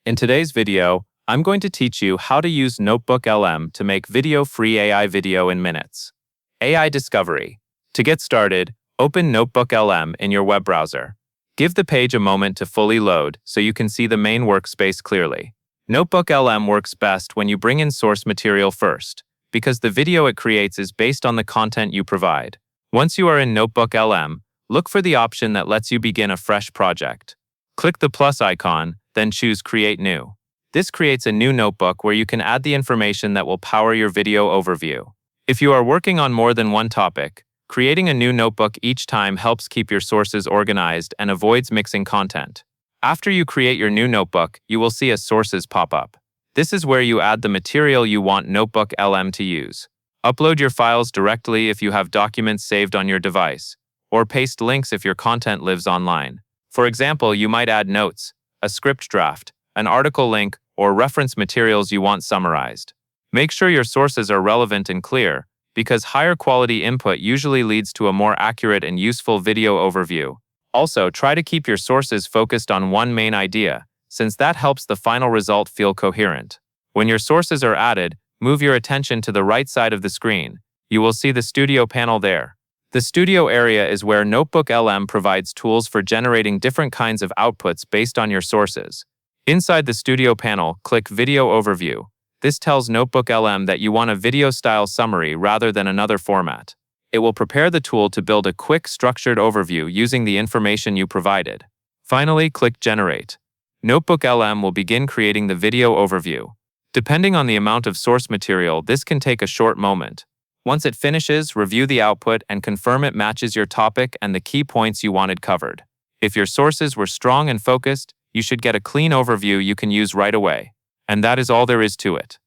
In today's video, I'm going to teach you how to use Notebooklm to make video-free AI video in minutes. AI Discovery. To get started, open Notebooklm in your web browser. Give the page a moment to fully load so you can see the main workspace clearly. Notebooklm works best when you bring in source material first, because the video it creates is based on the content you provide. Once you are in Notebooklm, look for the option that lets you begin a fresh project. Click the plus icon, then choose Create New. This creates a new notebook where you can add the information that will power your video overview. If you are working on more than one topic, creating a new notebook each time helps keep your sources organized and avoids mixing content. After you create your new notebook, you will see a Sources pop up. This is where you add the material you want Notebooklm to use. Upload your files directly if you have documents saved on your device, or paste links if your content lives online. For example, you might add notes, a script draft, an article link, or reference materials you want summarized. Make sure your sources are relevant and clear, because higher quality input usually leads to a more accurate and useful video overview. Also, try to keep your sources focused on one main idea, since that helps the final result feel coherent. When your sources are added, move your attention to the right side of the screen. You will see the Studio panel there. The Studio area is where Notebooklm provides tools for generating different kinds of outputs based on your sources. Inside the Studio panel, click Video Overview. This tells Notebooklm that you want a video-style summary rather than another format. It will prepare the tool to build a quick, structured overview using the information you provided. Finally, click Generate. Notebooklm will begin creating the video overview. Depending on the amount of source material, this can take a short moment. Once it finishes, review the output and confirm it matches your topic and the key points you wanted covered. If your sources were strong and focused, you should get a clean overview you can use right away. And that is all there is to it.